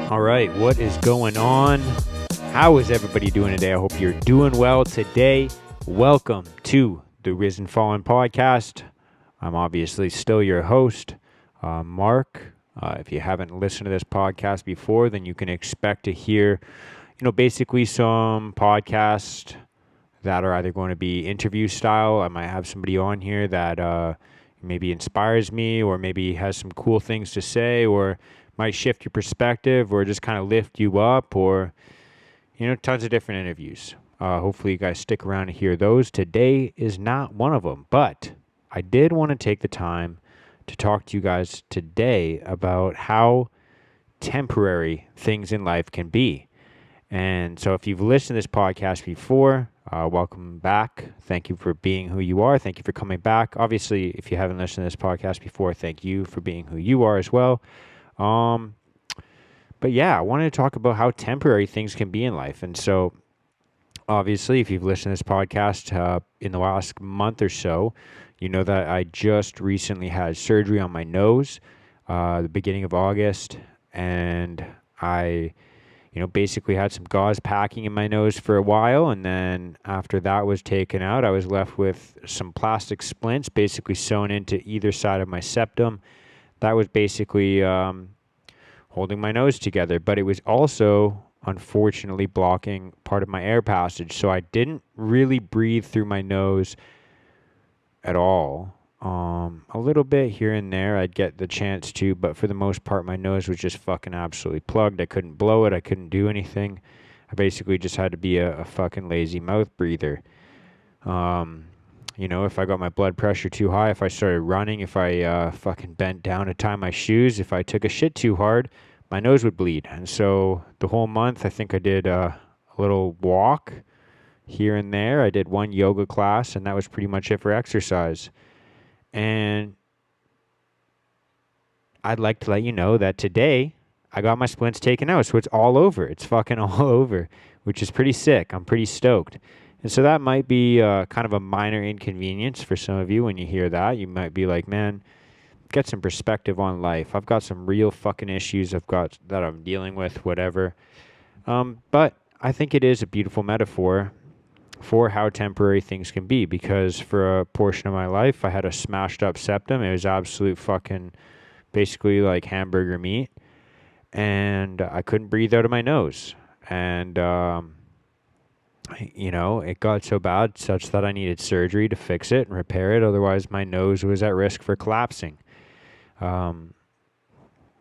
All right, what is going on? How is everybody doing today? I hope you're doing well today. Welcome to the Risen Fallen podcast. I'm obviously still your host, Mark. If you haven't listened to this podcast before, then you can expect to hear, basically some podcasts that are either going to be interview style. I might have somebody on here that maybe inspires me or maybe has some cool things to say or might shift your perspective or just kind of lift you up or, tons of different interviews. Hopefully you guys stick around to hear those. Today is not one of them, but I did want to take the time to talk to you guys today about how temporary things in life can be. And so if you've listened to this podcast before, welcome back. Thank you for being who you are. Thank you for coming back. Obviously, if you haven't listened to this podcast before, thank you for being who you are as well. But yeah, I wanted to talk about how temporary things can be in life. And so obviously, if you've listened to this podcast in the last month or so, you know that I just recently had surgery on my nose, the beginning of August. And I, basically had some gauze packing in my nose for a while. And then after that was taken out, I was left with some plastic splints basically sewn into either side of my septum. That was basically holding my nose together, but it was also unfortunately blocking part of my air passage. So I didn't really breathe through my nose at all. A little bit here and there, I'd get the chance to, but for the most part, my nose was just fucking absolutely plugged. I couldn't blow it. I couldn't do anything. I basically just had to be a fucking lazy mouth breather. If I got my blood pressure too high, if I started running, if I fucking bent down to tie my shoes, if I took a shit too hard, my nose would bleed. And so the whole month, I think I did a little walk here and there. I did one yoga class, and that was pretty much it for exercise. And I'd like to let you know that today I got my splints taken out, so it's all over. It's fucking all over, which is pretty sick. I'm pretty stoked. And so that might be kind of a minor inconvenience for some of you when you hear that. You might be like, man, get some perspective on life. I've got some real fucking issues that I'm dealing with, whatever. But I think it is a beautiful metaphor for how temporary things can be, because for a portion of my life, I had a smashed up septum. It was absolute fucking basically like hamburger meat. And I couldn't breathe out of my nose. And, it got so bad such that I needed surgery to fix it and repair it. Otherwise, my nose was at risk for collapsing.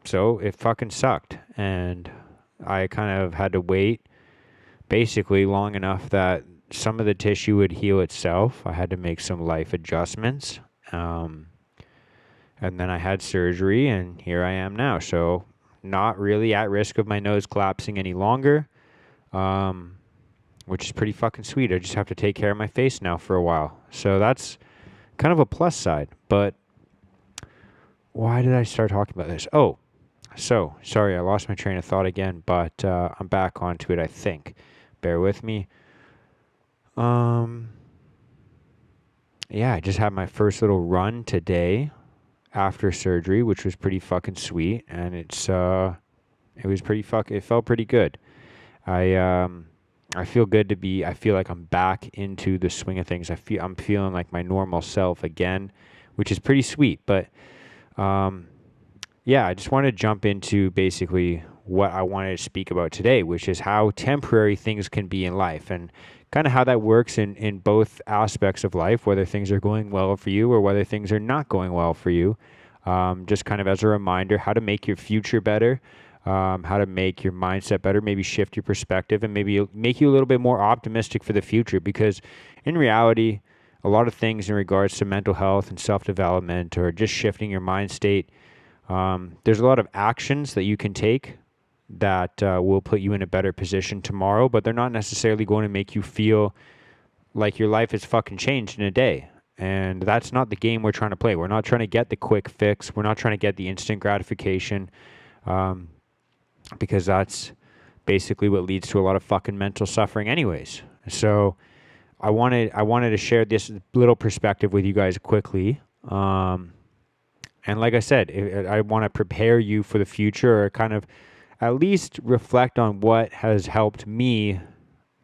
So it fucking sucked. And I kind of had to wait basically long enough that some of the tissue would heal itself. I had to make some life adjustments. And then I had surgery, and here I am now. So not really at risk of my nose collapsing any longer. Which is pretty fucking sweet. I just have to take care of my face now for a while. So that's kind of a plus side. But why did I start talking about this? Oh, so sorry, I lost my train of thought again, but I'm back onto it, I think. Bear with me. Yeah, I just had my first little run today after surgery, which was pretty fucking sweet, and it felt pretty good. I feel good to be. I feel like I'm back into the swing of things. I'm feeling like my normal self again, which is pretty sweet. But yeah, I just wanted to jump into basically what I wanted to speak about today, which is how temporary things can be in life and kind of how that works in both aspects of life, whether things are going well for you or whether things are not going well for you. Just kind of as a reminder, how to make your future better. How to make your mindset better, maybe shift your perspective, and maybe make you a little bit more optimistic for the future. Because in reality, a lot of things in regards to mental health and self-development or just shifting your mind state, there's a lot of actions that you can take that will put you in a better position tomorrow, but they're not necessarily going to make you feel like your life is fucking changed in a day. And that's not the game we're trying to play. We're not trying to get the quick fix. We're not trying to get the instant gratification. Because that's basically what leads to a lot of fucking mental suffering anyways. So I wanted to share this little perspective with you guys quickly. And like I said, I want to prepare you for the future, or kind of at least reflect on what has helped me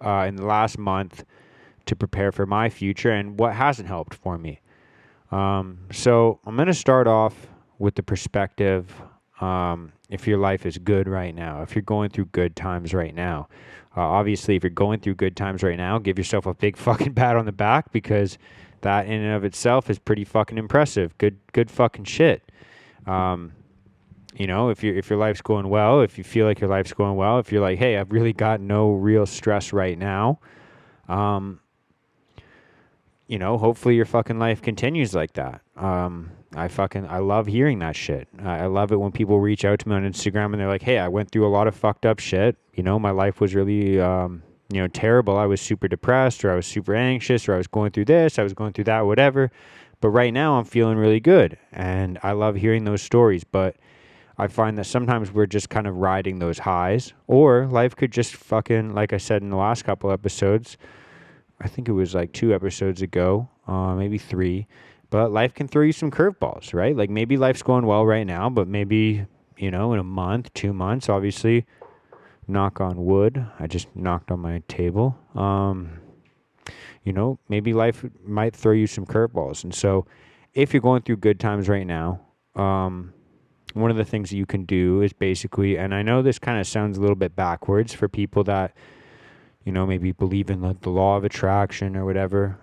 in the last month to prepare for my future and what hasn't helped for me. So I'm going to start off with the perspective, if your life is good right now, if you're going through good times right now. Obviously, if you're going through good times right now, give yourself a big fucking pat on the back, because that in and of itself is pretty fucking impressive. Good fucking shit. If your life's going well, if you feel like your life's going well, if you're like, hey, I've really got no real stress right now, hopefully your fucking life continues like that. I love hearing that shit. I love it when people reach out to me on Instagram and they're like, hey, I went through a lot of fucked up shit. My life was really, terrible. I was super depressed, or I was super anxious, or I was going through this, I was going through that, whatever. But right now I'm feeling really good. And I love hearing those stories. But I find that sometimes we're just kind of riding those highs, or life could just fucking, like I said in the last couple episodes, I think it was like 2 episodes ago, maybe 3, but life can throw you some curveballs, right? Like maybe life's going well right now, but maybe, in a month, 2 months, obviously, knock on wood. I just knocked on my table. Maybe life might throw you some curveballs. And so if you're going through good times right now, one of the things that you can do is basically, and I know this kind of sounds a little bit backwards for people that, maybe believe in the law of attraction or whatever.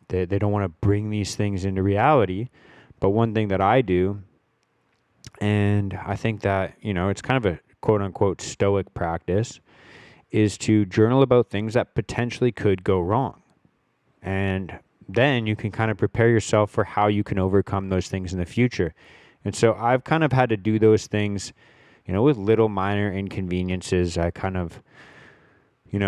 They don't want to bring these things into reality. But one thing that I do, and I think that, it's kind of a quote unquote stoic practice, is to journal about things that potentially could go wrong. And then you can kind of prepare yourself for how you can overcome those things in the future. And so I've kind of had to do those things, with little minor inconveniences. I kind of, in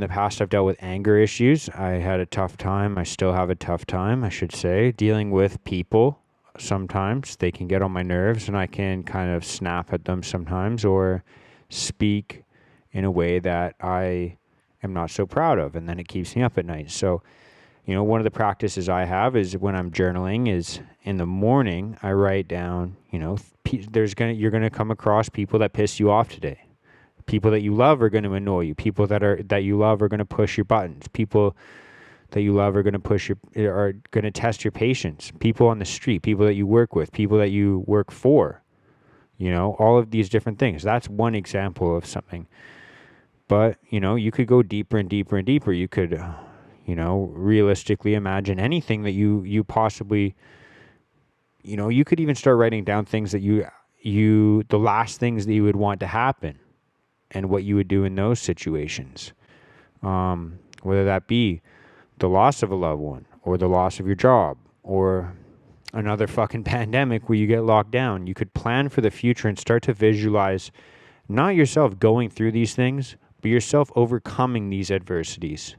the past I've dealt with anger issues. I had a tough time. I still have a tough time, I should say, dealing with people. Sometimes they can get on my nerves and I can kind of snap at them sometimes, or speak in a way that I am not so proud of, and then it keeps me up at night. So, one of the practices I have is when I'm journaling is in the morning, I write down, you're going to come across people that piss you off today. People that you love are going to annoy you. People that you love are going to push your buttons. People that you love are going to test your patience. People on the street, people that you work with, people that you work for, all of these different things. That's one example of something. But, you could go deeper and deeper and deeper. You could, realistically imagine anything that you possibly, you could even start writing down things that the last things that you would want to happen and what you would do in those situations. Whether that be the loss of a loved one, or the loss of your job, or another fucking pandemic where you get locked down. You could plan for the future and start to visualize not yourself going through these things, but yourself overcoming these adversities.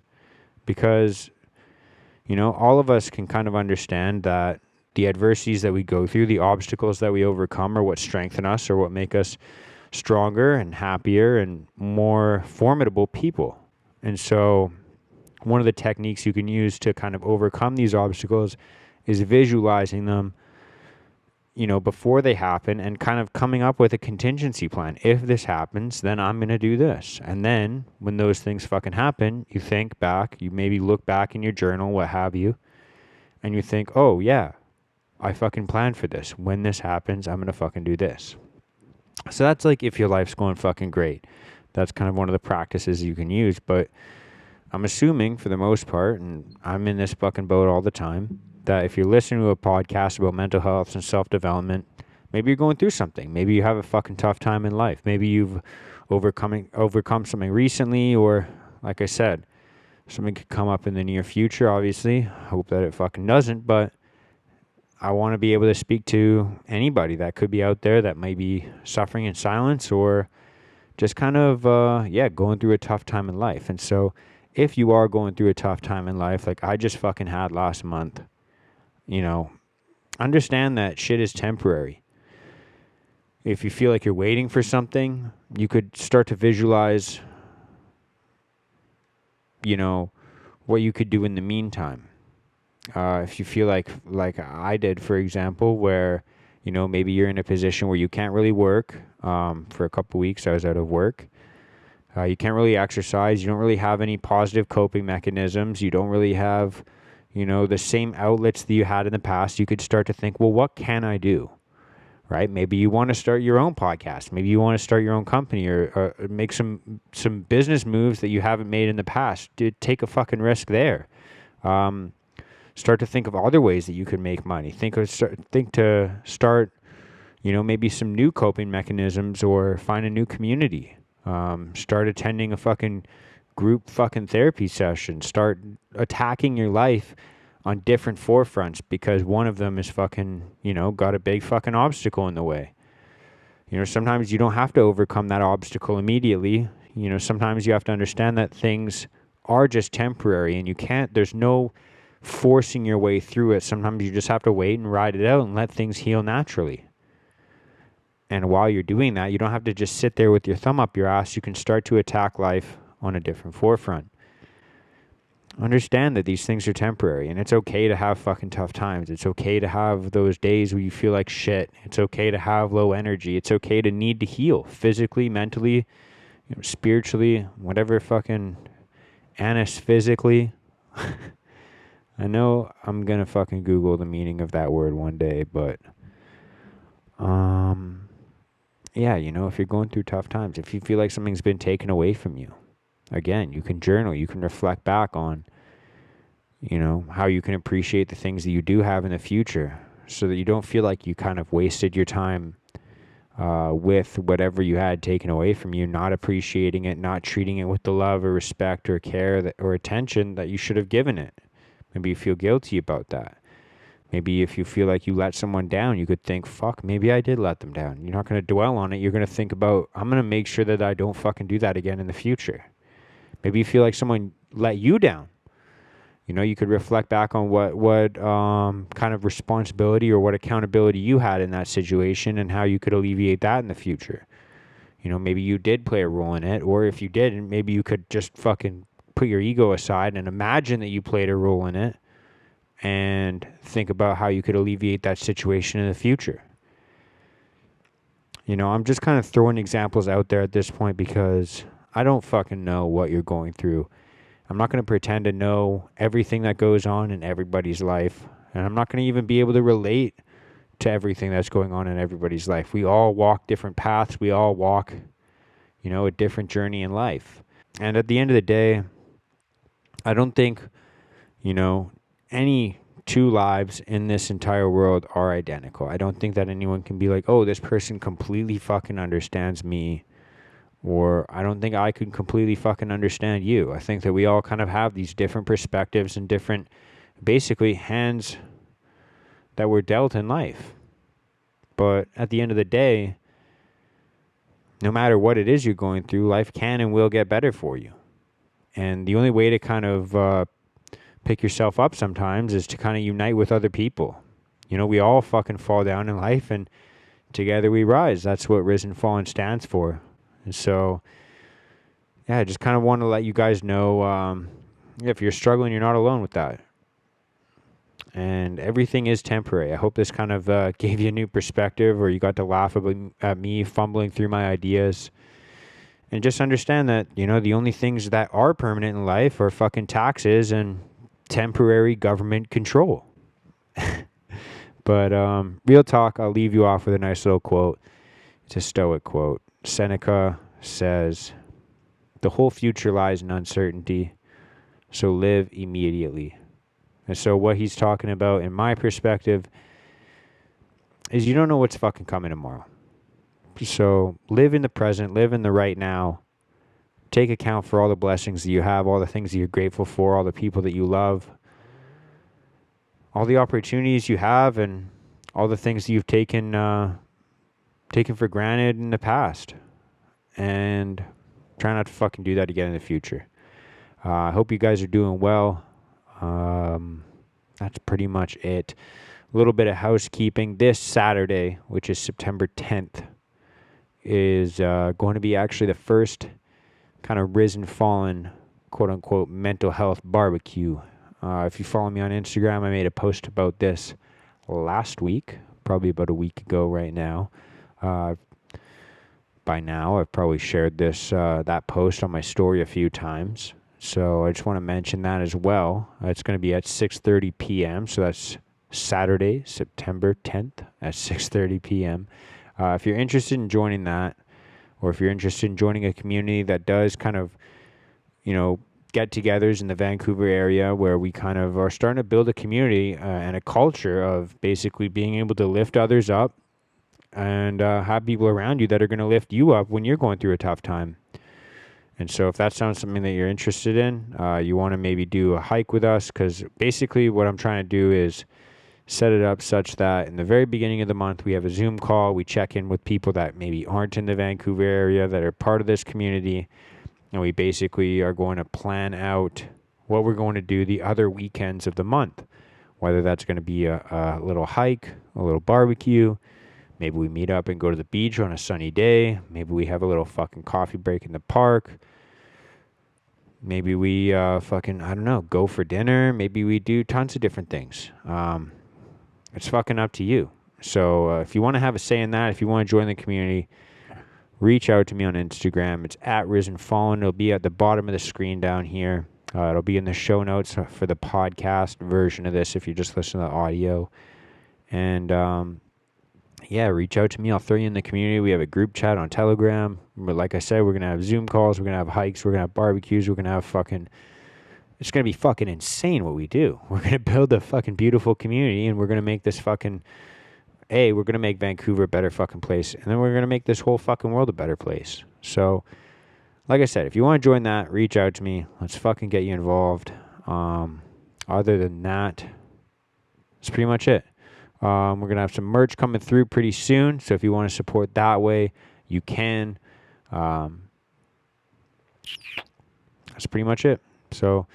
Because, all of us can kind of understand that the adversities that we go through, the obstacles that we overcome, are what strengthen us, or what make us stronger and happier and more formidable people. And so one of the techniques you can use to kind of overcome these obstacles is visualizing them, before they happen, and kind of coming up with a contingency plan. If this happens, then I'm going to do this. And then when those things fucking happen, you think back, you maybe look back in your journal, what have you, and you think, oh yeah, I fucking planned for this. When this happens, I'm going to fucking do this. So that's like if your life's going fucking great. That's kind of one of the practices you can use. But I'm assuming for the most part, and I'm in this fucking boat all the time, that if you're listening to a podcast about mental health and self-development, maybe you're going through something. Maybe you have a fucking tough time in life. Maybe you've overcome something recently, or like I said, something could come up in the near future, obviously. I hope that it fucking doesn't, but I want to be able to speak to anybody that could be out there that might be suffering in silence, or just kind of, going through a tough time in life. And so if you are going through a tough time in life, like I just fucking had last month, understand that shit is temporary. If you feel like you're waiting for something, you could start to visualize, what you could do in the meantime. If you feel like I did, for example, where, Maybe you're in a position where you can't really work. For a couple weeks, I was out of work. You can't really exercise. You don't really have any positive coping mechanisms. You don't really have, the same outlets that you had in the past. You could start to think, well, what can I do? Right? Maybe you want to start your own podcast. Maybe you want to start your own company or make some business moves that you haven't made in the past. Dude, take a fucking risk there. Start to think of other ways that you could make money. Think to start, maybe some new coping mechanisms or find a new community. Start attending a fucking group fucking therapy session. Start attacking your life on different forefronts because one of them is fucking, got a big fucking obstacle in the way. Sometimes you don't have to overcome that obstacle immediately. Sometimes you have to understand that things are just temporary and there's no forcing your way through it. Sometimes you just have to wait and ride it out and let things heal naturally. And while you're doing that, you don't have to just sit there with your thumb up your ass. You can start to attack life on a different forefront. Understand that these things are temporary and it's okay to have fucking tough times. It's okay to have those days where you feel like shit. It's okay to have low energy. It's okay to need to heal physically, mentally, spiritually, whatever fucking anus physically. I know I'm going to fucking Google the meaning of that word one day, but yeah, if you're going through tough times, if you feel like something's been taken away from you, again, you can journal, you can reflect back on, how you can appreciate the things that you do have in the future so that you don't feel like you kind of wasted your time with whatever you had taken away from you, not appreciating it, not treating it with the love or respect or care or attention that you should have given it. Maybe you feel guilty about that. Maybe if you feel like you let someone down, you could think, fuck, maybe I did let them down. You're not going to dwell on it. You're going to think about, I'm going to make sure that I don't fucking do that again in the future. Maybe you feel like someone let you down. You could reflect back on what kind of responsibility or what accountability you had in that situation and how you could alleviate that in the future. Maybe you did play a role in it, or if you didn't, maybe you could just fucking put your ego aside and imagine that you played a role in it and think about how you could alleviate that situation in the future. I'm just kind of throwing examples out there at this point because I don't fucking know what you're going through. I'm not going to pretend to know everything that goes on in everybody's life. And I'm not going to even be able to relate to everything that's going on in everybody's life. We all walk different paths. We all walk, a different journey in life. And at the end of the day, I don't think, any two lives in this entire world are identical. I don't think that anyone can be like, oh, this person completely fucking understands me. Or I don't think I could completely fucking understand you. I think that we all kind of have these different perspectives and different, basically, hands that were dealt in life. But at the end of the day, no matter what it is you're going through, life can and will get better for you. And the only way to kind of pick yourself up sometimes is to kind of unite with other people. We all fucking fall down in life and together we rise. That's what Risen Fallen stands for. And so, yeah, I just kind of want to let you guys know, if you're struggling, you're not alone with that. And everything is temporary. I hope this kind of gave you a new perspective, or you got to laugh at me fumbling through my ideas. And just understand that, the only things that are permanent in life are fucking taxes and temporary government control. But real talk, I'll leave you off with a nice little quote. It's a Stoic quote. Seneca says, "The whole future lies in uncertainty, so live immediately." And so what he's talking about, in my perspective, is you don't know what's fucking coming tomorrow. So live in the present, live in the right now. Take account for all the blessings that you have, all the things that you're grateful for, all the people that you love, all the opportunities you have, and all the things that you've taken for granted in the past. And try not to fucking do that again in the future. I hope you guys are doing well. That's pretty much it. A little bit of housekeeping. This Saturday, which is September 10th, is going to be actually the first kind of Risen Fallen, quote-unquote, mental health barbecue. If you follow me on Instagram, I made a post about this last week, probably about a week ago right now. By now, I've probably shared that post on my story a few times. So I just want to mention that as well. It's going to be at 6:30 p.m. So that's Saturday, September 10th at 6:30 p.m. If you're interested in joining that, or if you're interested in joining a community that does kind of, get-togethers in the Vancouver area where we kind of are starting to build a community and a culture of basically being able to lift others up and have people around you that are going to lift you up when you're going through a tough time. And so if that sounds something that you're interested in, you want to maybe do a hike with us, because basically what I'm trying to do is set it up such that in the very beginning of the month, we have a Zoom call. We check in with people that maybe aren't in the Vancouver area that are part of this community. And we basically are going to plan out what we're going to do the other weekends of the month, whether that's going to be a little hike, a little barbecue. Maybe we meet up and go to the beach on a sunny day. Maybe we have a little fucking coffee break in the park. Maybe we go for dinner. Maybe we do tons of different things. It's fucking up to you. So if you want to have a say in that, if you want to join the community, reach out to me on Instagram. It's at Risen Fallen. It'll be at the bottom of the screen down here. It'll be in the show notes for the podcast version of this if you just listen to the audio. And reach out to me. I'll throw you in the community. We have a group chat on Telegram. But like I said, we're going to have Zoom calls. We're going to have hikes. We're going to have barbecues. We're going to have it's going to be fucking insane what we do. We're going to build a fucking beautiful community, and we're going to make this we're going to make Vancouver a better fucking place, and then we're going to make this whole fucking world a better place. So, like I said, if you want to join that, reach out to me. Let's fucking get you involved. Other than that, that's pretty much it. We're going to have some merch coming through pretty soon, so if you want to support that way, you can. That's pretty much it. So,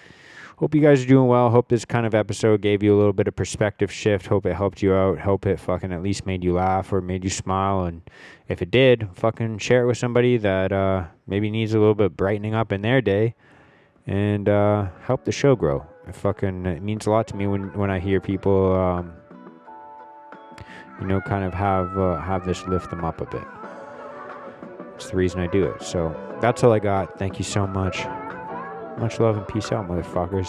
hope you guys are doing well. Hope this kind of episode gave you a little bit of perspective shift. Hope it helped you out. Hope it fucking at least made you laugh or made you smile. And if it did, fucking share it with somebody that maybe needs a little bit brightening up in their day, and help the show grow. It means a lot to me when I hear people, kind of have this lift them up a bit. It's the reason I do it. So that's all I got. Thank you so much. Much love and peace out, motherfuckers.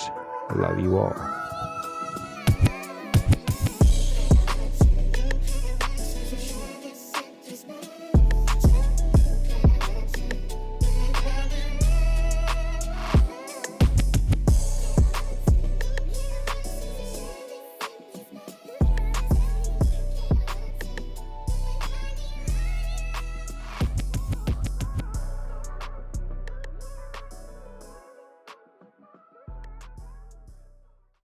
I love you all.